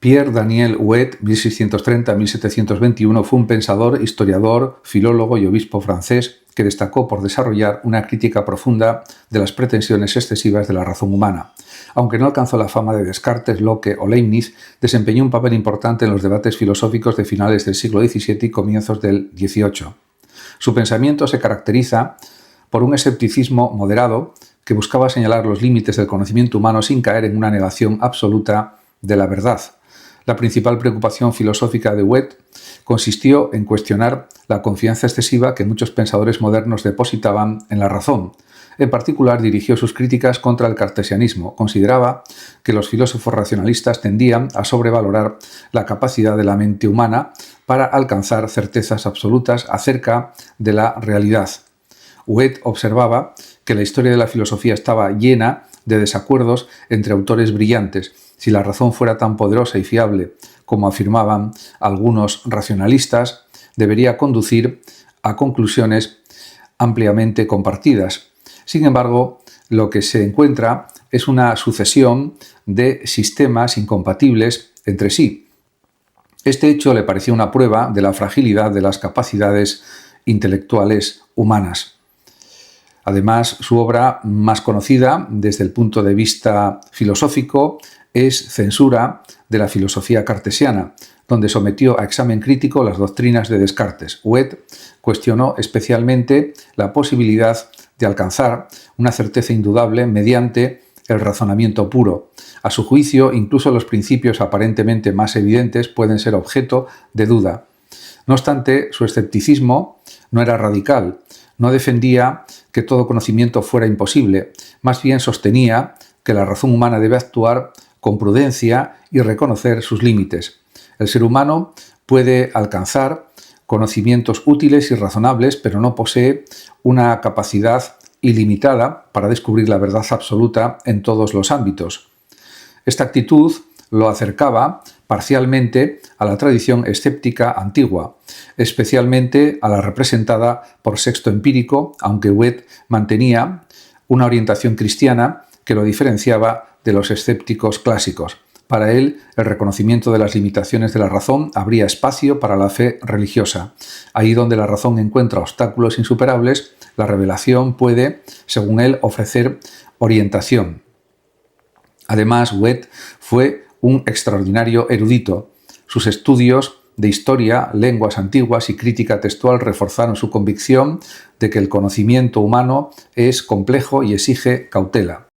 Pierre Daniel Huet, 1630-1721, fue un pensador, historiador, filólogo y obispo francés que destacó por desarrollar una crítica profunda de las pretensiones excesivas de la razón humana. Aunque no alcanzó la fama de Descartes, Locke o Leibniz, desempeñó un papel importante en los debates filosóficos de finales del siglo XVII y comienzos del XVIII. Su pensamiento se caracteriza por un escepticismo moderado que buscaba señalar los límites del conocimiento humano sin caer en una negación absoluta de la verdad. La principal preocupación filosófica de Huet consistió en cuestionar la confianza excesiva que muchos pensadores modernos depositaban en la razón. En particular, dirigió sus críticas contra el cartesianismo. Consideraba que los filósofos racionalistas tendían a sobrevalorar la capacidad de la mente humana para alcanzar certezas absolutas acerca de la realidad. Huet observaba que la historia de la filosofía estaba llena de desacuerdos entre autores brillantes. Si la razón fuera tan poderosa y fiable como afirmaban algunos racionalistas, debería conducir a conclusiones ampliamente compartidas. Sin embargo, lo que se encuentra es una sucesión de sistemas incompatibles entre sí. Este hecho le parecía una prueba de la fragilidad de las capacidades intelectuales humanas. Además, su obra más conocida desde el punto de vista filosófico es Censura de la filosofía cartesiana, donde sometió a examen crítico las doctrinas de Descartes. Huet cuestionó especialmente la posibilidad de alcanzar una certeza indudable mediante el razonamiento puro. A su juicio, incluso los principios aparentemente más evidentes pueden ser objeto de duda. No obstante, su escepticismo no era radical. No defendía que todo conocimiento fuera imposible, más bien sostenía que la razón humana debe actuar con prudencia y reconocer sus límites. El ser humano puede alcanzar conocimientos útiles y razonables, pero no posee una capacidad ilimitada para descubrir la verdad absoluta en todos los ámbitos. Esta actitud lo acercaba parcialmente a la tradición escéptica antigua, especialmente a la representada por Sexto Empírico, aunque Huet mantenía una orientación cristiana que lo diferenciaba de los escépticos clásicos. Para él, el reconocimiento de las limitaciones de la razón abría espacio para la fe religiosa. Ahí donde la razón encuentra obstáculos insuperables, la revelación puede, según él, ofrecer orientación. Además, Huet fue un extraordinario erudito. Sus estudios de historia, lenguas antiguas y crítica textual reforzaron su convicción de que el conocimiento humano es complejo y exige cautela.